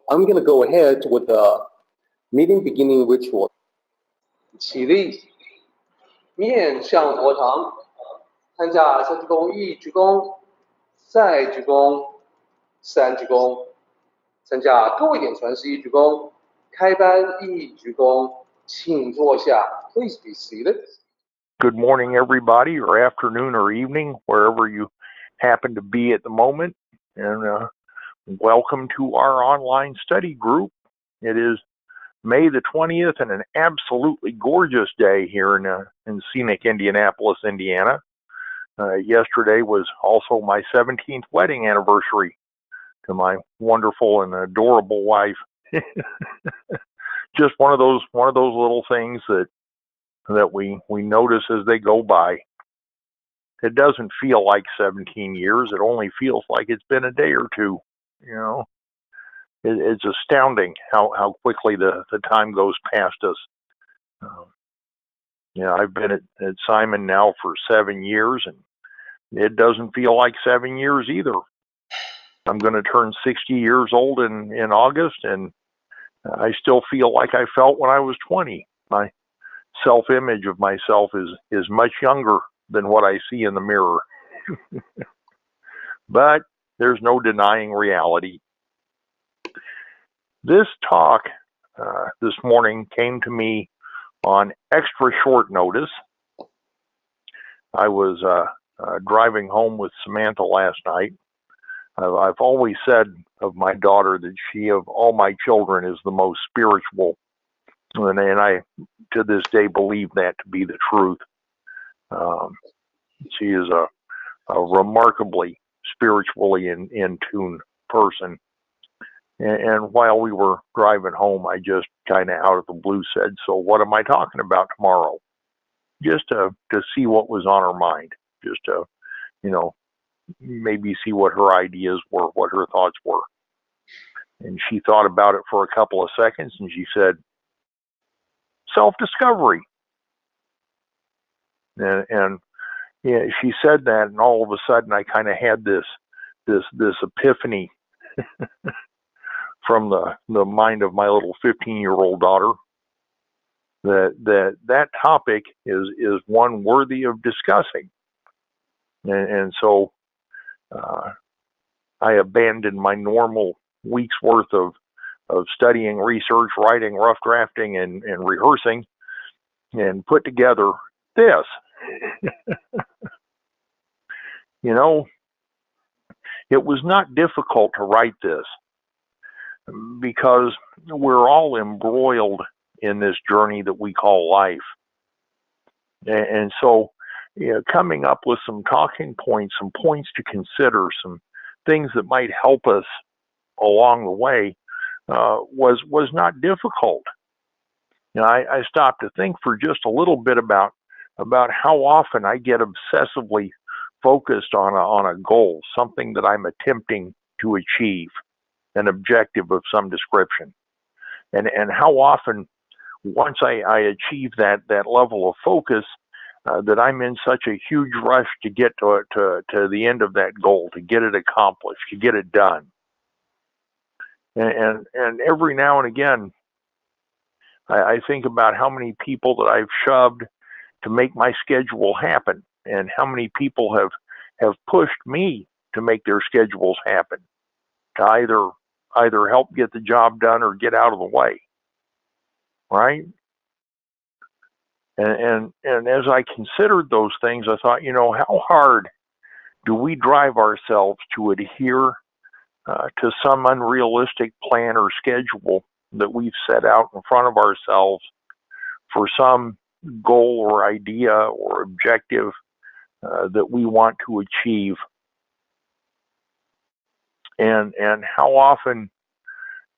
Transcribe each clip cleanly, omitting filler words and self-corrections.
I'm going to go ahead with the meeting beginning ritual. 起立，面向佛堂，参加三鞠躬、一鞠躬、再鞠躬、三鞠躬，参加各位点传是一鞠躬，开班一鞠躬，请坐下。Please be seated. Good morning, everybody, or afternoon or evening, wherever you happen to be at the moment, and welcome to our online study group. It is May the 20th and an absolutely gorgeous day here in scenic Indianapolis, Indiana. Yesterday was also my 17th wedding anniversary to my wonderful and adorable wife. Just one of those little things that we notice as they go by. It doesn't feel like 17 years. It only feels like it's been a day or two. You know, it's astounding how quickly the time goes past us. I've been at Simon now for 7 years, and it doesn't feel like 7 years either. I'm going to turn 60 years old in August, and I still feel like I felt when I was 20. My self-image of myself is much younger than what I see in the mirror. But there's no denying reality. This talk this morning came to me on extra short notice. I was driving home with Samantha last night. I've always said of my daughter that she, of all my children, is the most spiritual. And I, to this day, believe that to be the truth. She is a remarkably spiritually in tune person. And while we were driving home, I just kind of out of the blue said, "So what am I talking about tomorrow?" Just to see what was on her mind. Just to, maybe see what her ideas were, what her thoughts were. And she thought about it for a couple of seconds, and she said, "Self-discovery." And she said that, and all of a sudden I kind of had this epiphany from the mind of my little 15-year-old daughter that topic is one worthy of discussing. And so I abandoned my normal week's worth of studying, research, writing, rough drafting, and rehearsing, and put together this. It was not difficult to write this because we're all embroiled in this journey that we call life. And so coming up with some talking points, some points to consider, some things that might help us along the way was not difficult. I stopped to think for just a little bit about how often I get obsessively focused on a goal, something that I'm attempting to achieve, an objective of some description, and how often once I achieve that level of focus, that I'm in such a huge rush to get to the end of that goal, to get it accomplished, to get it done. And every now and again, I think about how many people that I've shoved to make my schedule happen, and how many people have pushed me to make their schedules happen, to either help get the job done or get out of the way, right? And as I considered those things, I thought, how hard do we drive ourselves to adhere to some unrealistic plan or schedule that we've set out in front of ourselves for some goal or idea or objective that we want to achieve. And how often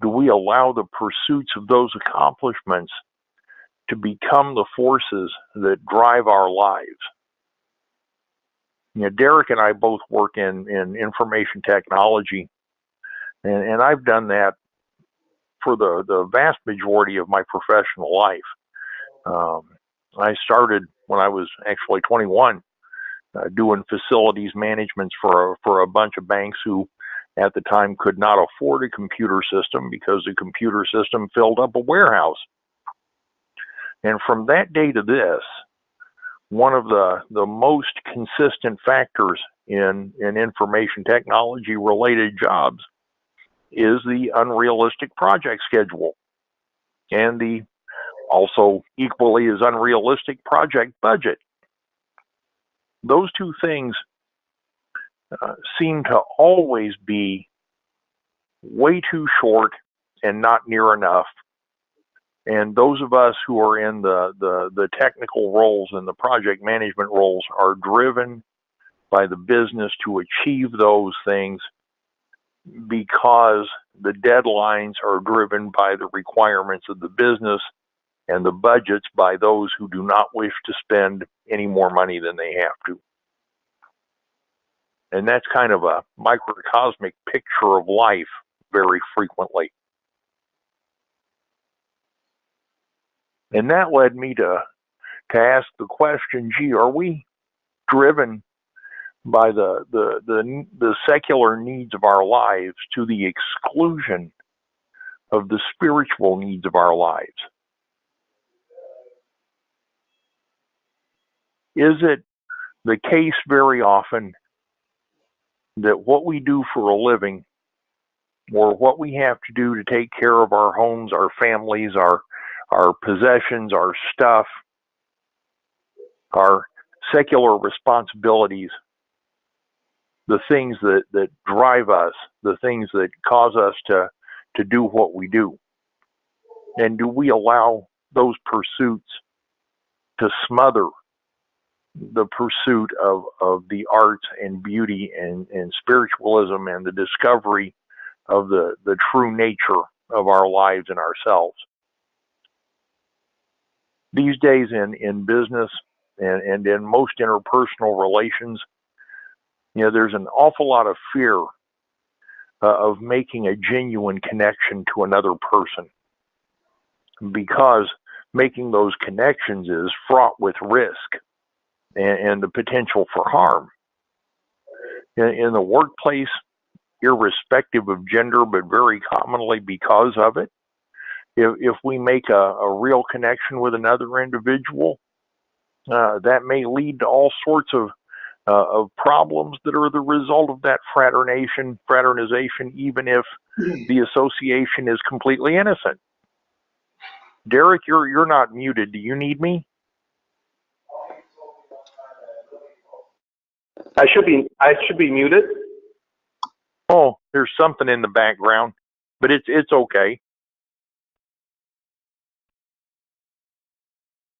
do we allow the pursuits of those accomplishments to become the forces that drive our lives? Derek and I both work in information technology, and I've done that for the vast majority of my professional life. I started when I was actually 21, doing facilities management for a bunch of banks who at the time could not afford a computer system because the computer system filled up a warehouse. And from that day to this, one of the most consistent factors in information technology related jobs is the unrealistic project schedule and the also equally as unrealistic project budget. Those two things seem to always be way too short and not near enough. And those of us who are in the technical roles and the project management roles are driven by the business to achieve those things because the deadlines are driven by the requirements of the business and the budgets by those who do not wish to spend any more money than they have to. And that's kind of a microcosmic picture of life very frequently. And that led me to ask the question, gee, are we driven by the secular needs of our lives to the exclusion of the spiritual needs of our lives? Is it the case very often that what we do for a living or what we have to do to take care of our homes, our families, our possessions, our stuff, our secular responsibilities, the things that drive us, the things that cause us to do what we do? And do we allow those pursuits to smother the pursuit of the arts and beauty and spiritualism and the discovery of the true nature of our lives and ourselves? These days in business and in most interpersonal relations, there's an awful lot of fear of making a genuine connection to another person, because making those connections is fraught with risk and the potential for harm. In the workplace, irrespective of gender, but very commonly because of it, if we make a real connection with another individual, that may lead to all sorts of problems that are the result of that fraternization, even if the association is completely innocent. Derek, you're not muted. Do you need me? I should be muted. Oh, there's something in the background, but it's okay.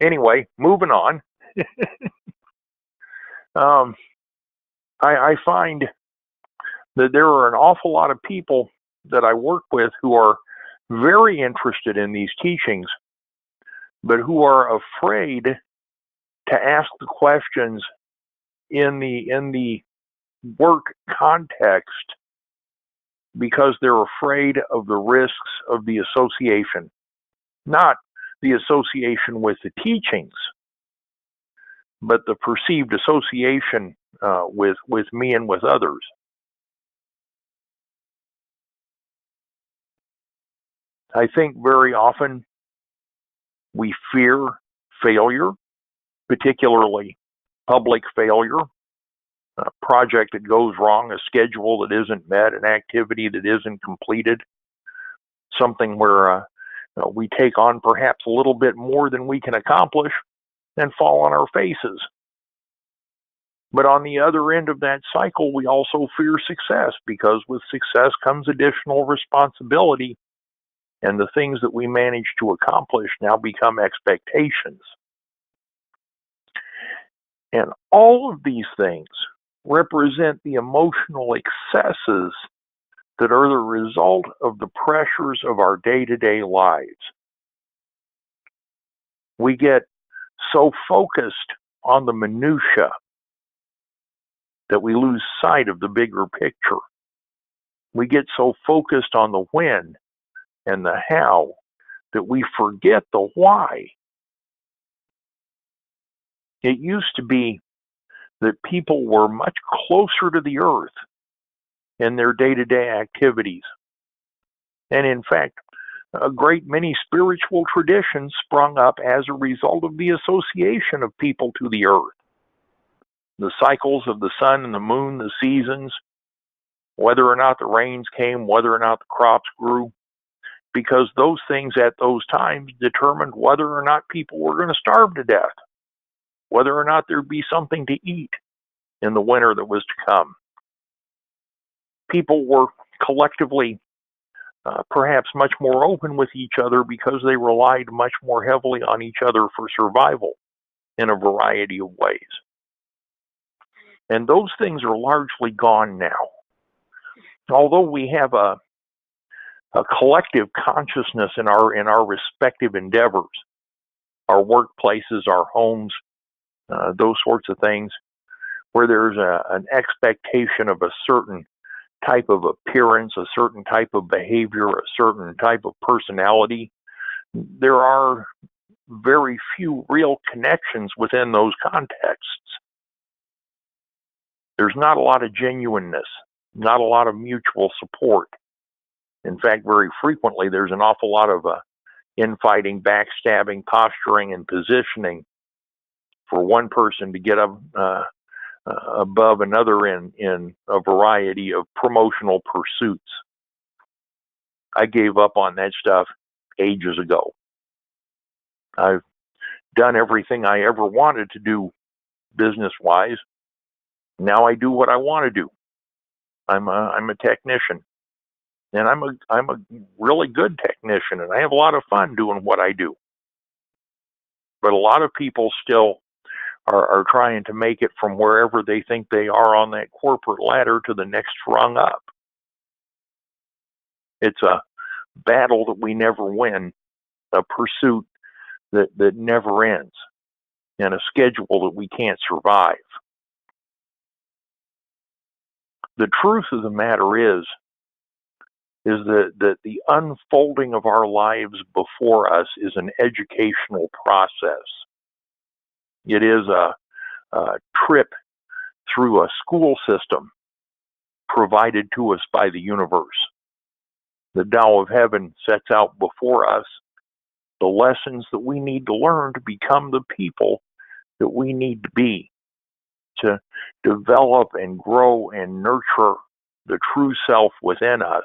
Anyway, moving on. I find that there are an awful lot of people that I work with who are very interested in these teachings, but who are afraid to ask the questions in the work context because they're afraid of the risks of the association, not the association with the teachings, but the perceived association with me and with others. I think very often we fear failure, particularly public failure, a project that goes wrong, a schedule that isn't met, an activity that isn't completed, something where we take on perhaps a little bit more than we can accomplish and fall on our faces. But on the other end of that cycle, we also fear success, because with success comes additional responsibility, and the things that we manage to accomplish now become expectations. And all of these things represent the emotional excesses that are the result of the pressures of our day-to-day lives. We get so focused on the minutia that we lose sight of the bigger picture. We get so focused on the when and the how that we forget the why. It used to be that people were much closer to the earth in their day-to-day activities. And in fact, a great many spiritual traditions sprung up as a result of the association of people to the earth. The cycles of the sun and the moon, the seasons, whether or not the rains came, whether or not the crops grew, because those things at those times determined whether or not people were going to starve to death, whether or not there'd be something to eat in the winter that was to come. People were collectively perhaps much more open with each other because they relied much more heavily on each other for survival in a variety of ways. And those things are largely gone now. Although we have a collective consciousness in our respective endeavors, our workplaces, our homes, those sorts of things, where there's an expectation of a certain type of appearance, a certain type of behavior, a certain type of personality, there are very few real connections within those contexts. There's not a lot of genuineness, not a lot of mutual support. In fact, very frequently, there's an awful lot of infighting, backstabbing, posturing, and positioning for one person to get up above another in a variety of promotional pursuits. I gave up on that stuff ages ago. I've done everything I ever wanted to do business-wise. Now I do what I want to do. I'm a technician, and I'm a really good technician, and I have a lot of fun doing what I do. But a lot of people still are trying to make it from wherever they think they are on that corporate ladder to the next rung up. It's a battle that we never win, a pursuit that never ends, and a schedule that we can't survive. The truth of the matter is that the unfolding of our lives before us is an educational process. It is a trip through a school system provided to us by the universe. The Tao of Heaven sets out before us the lessons that we need to learn to become the people that we need to be, to develop and grow and nurture the true self within us,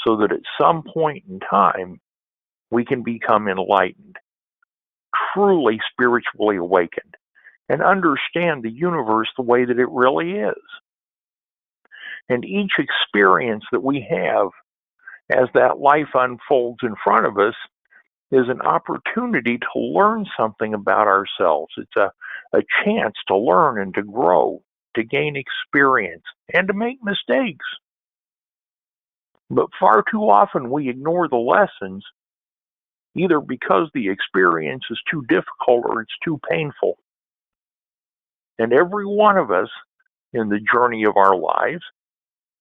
so that at some point in time, we can become enlightened, truly spiritually awakened, and understand the universe the way that it really is. And each experience that we have as that life unfolds in front of us is an opportunity to learn something about ourselves. It's a chance to learn and to grow, to gain experience, and to make mistakes. But far too often we ignore the lessons, either because the experience is too difficult or it's too painful. And every one of us in the journey of our lives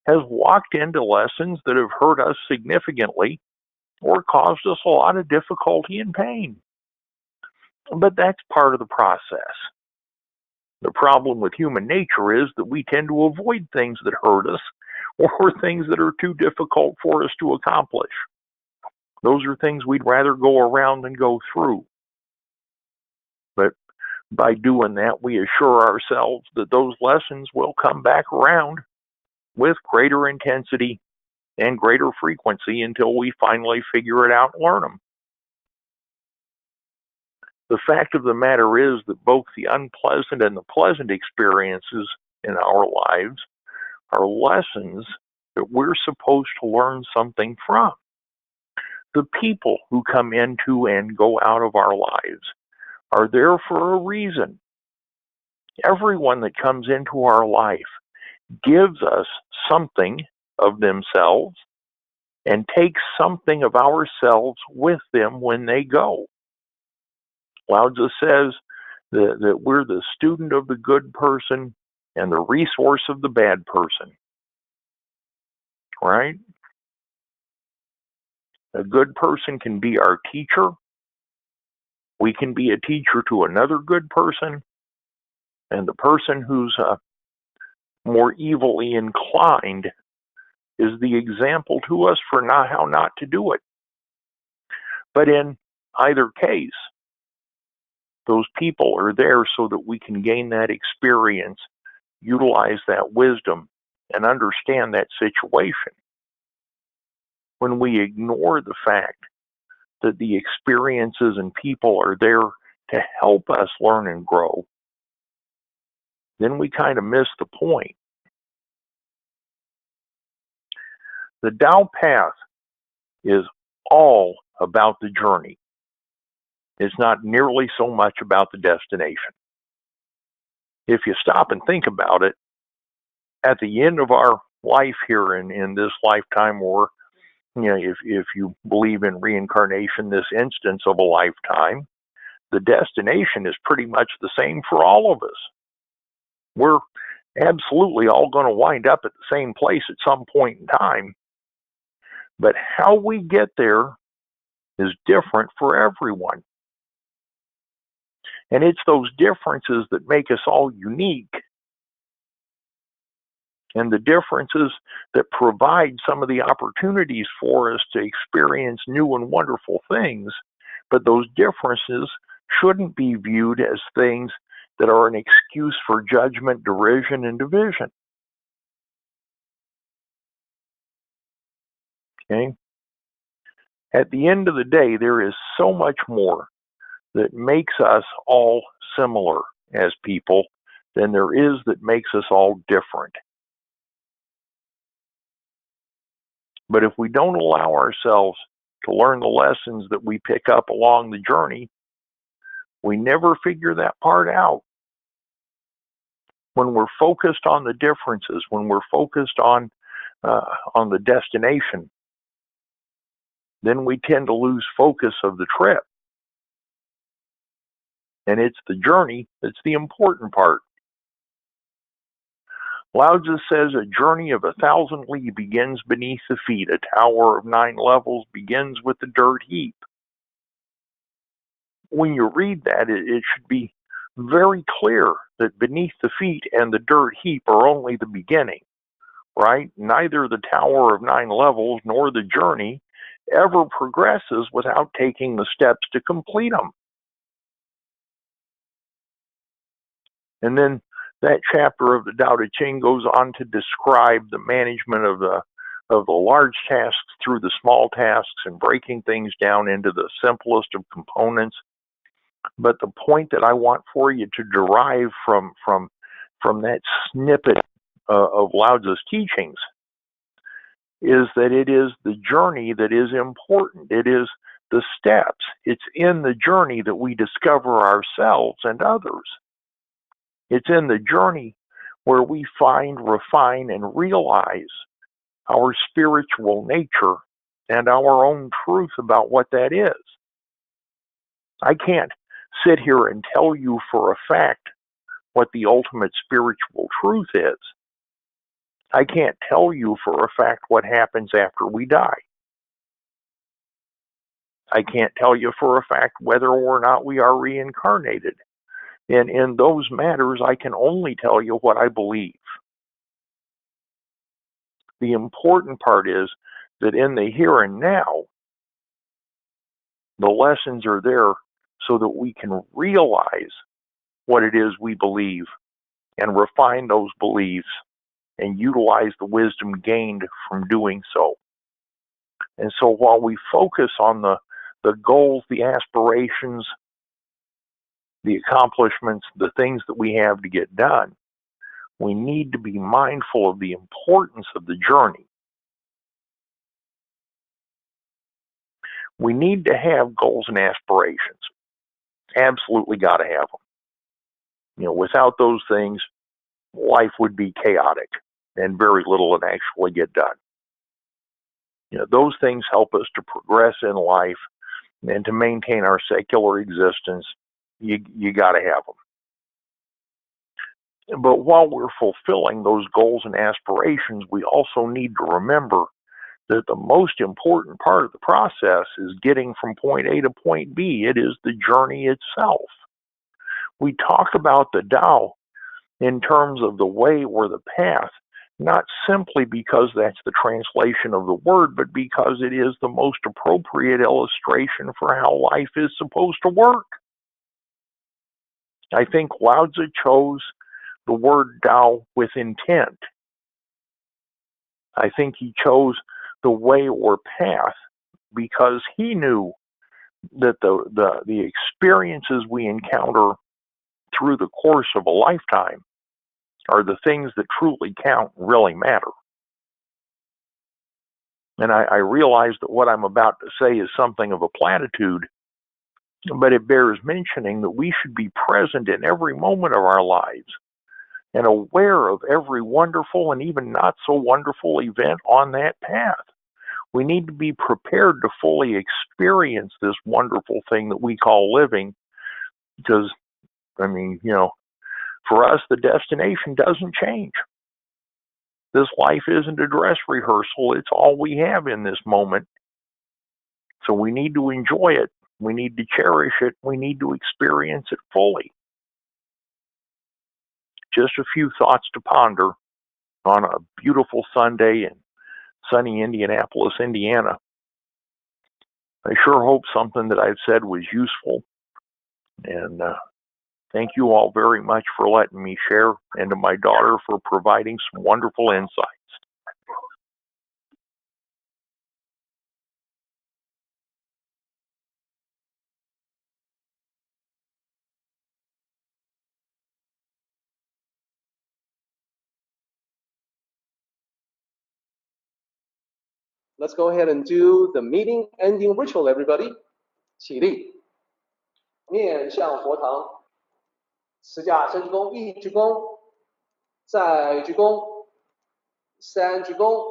has walked into lessons that have hurt us significantly or caused us a lot of difficulty and pain. But that's part of the process. The problem with human nature is that we tend to avoid things that hurt us or things that are too difficult for us to accomplish. Those are things we'd rather go around than go through. But by doing that, we assure ourselves that those lessons will come back around with greater intensity and greater frequency until we finally figure it out and learn them. The fact of the matter is that both the unpleasant and the pleasant experiences in our lives are lessons that we're supposed to learn something from. The people who come into and go out of our lives are there for a reason. Everyone that comes into our life gives us something of themselves and takes something of ourselves with them when they go. Lao Tzu says that we're the student of the good person and the resource of the bad person. Right? A good person can be our teacher. We can be a teacher to another good person. And the person who's more evilly inclined is the example to us for how not to do it. But in either case, those people are there so that we can gain that experience, utilize that wisdom, and understand that situation. When we ignore the fact that the experiences and people are there to help us learn and grow, then we kind of miss the point. The Tao path is all about the journey. It's not nearly so much about the destination. If you stop and think about it, at the end of our life here in this lifetime, or if you believe in reincarnation, this instance of a lifetime, the destination is pretty much the same for all of us. We're absolutely all going to wind up at the same place at some point in time. But how we get there is different for everyone. And it's those differences that make us all unique. And the differences that provide some of the opportunities for us to experience new and wonderful things. But those differences shouldn't be viewed as things that are an excuse for judgment, derision, and division. Okay? At the end of the day, there is so much more that makes us all similar as people than there is that makes us all different. But if we don't allow ourselves to learn the lessons that we pick up along the journey, we never figure that part out. When we're focused on the differences, when we're focused on the destination, then we tend to lose focus of the trip. And it's the journey that's the important part. Lao Tzu says a journey of 1,000 li begins beneath the feet. A tower of 9 levels begins with the dirt heap. When you read that, it should be very clear that beneath the feet and the dirt heap are only the beginning, right? Neither the tower of 9 levels nor the journey ever progresses without taking the steps to complete them. And then that chapter of the Daodejing goes on to describe the management of the large tasks through the small tasks and breaking things down into the simplest of components. But the point that I want for you to derive from that snippet of Lao Tzu's teachings is that it is the journey that is important. It is the steps. It's in the journey that we discover ourselves and others. It's in the journey where we find, refine, and realize our spiritual nature and our own truth about what that is. I can't sit here and tell you for a fact what the ultimate spiritual truth is. I can't tell you for a fact what happens after we die. I can't tell you for a fact whether or not we are reincarnated. And in those matters, I can only tell you what I believe. The important part is that in the here and now, the lessons are there so that we can realize what it is we believe and refine those beliefs and utilize the wisdom gained from doing so. And so while we focus on the goals, the aspirations, the accomplishments, the things that we have to get done, we need to be mindful of the importance of the journey. We need to have goals and aspirations. Absolutely got to have them. Without those things, life would be chaotic and very little would actually get done. Those things help us to progress in life and to maintain our secular existence. You got to have them. But while we're fulfilling those goals and aspirations, we also need to remember that the most important part of the process is getting from point A to point B. It is the journey itself. We talk about the Tao in terms of the way or the path, not simply because that's the translation of the word, but because it is the most appropriate illustration for how life is supposed to work. I think Lao Zi chose the word Tao with intent. I think he chose the way or path because he knew that the experiences we encounter through the course of a lifetime are the things that truly count and really matter. And I realize that what I'm about to say is something of a platitude, but it bears mentioning that we should be present in every moment of our lives and aware of every wonderful and even not so wonderful event on that path. We need to be prepared to fully experience this wonderful thing that we call living, because, I mean, for us, the destination doesn't change. This life isn't a dress rehearsal. It's all we have in this moment. So we need to enjoy it. We need to cherish it. We need to experience it fully. Just a few thoughts to ponder on a beautiful Sunday in sunny Indianapolis, Indiana. I sure hope something that I've said was useful. And thank you all very much for letting me share, and to my daughter for providing some wonderful insights. Let's go ahead and do the meeting ending ritual, everybody. 起立，面向佛堂，持架三鞠躬，一鞠躬，再鞠躬，三鞠躬，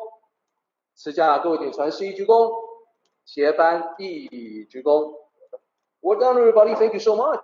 持架各位顶传十一鞠躬，斜翻一鞠躬。We're done, everybody. Thank you so much.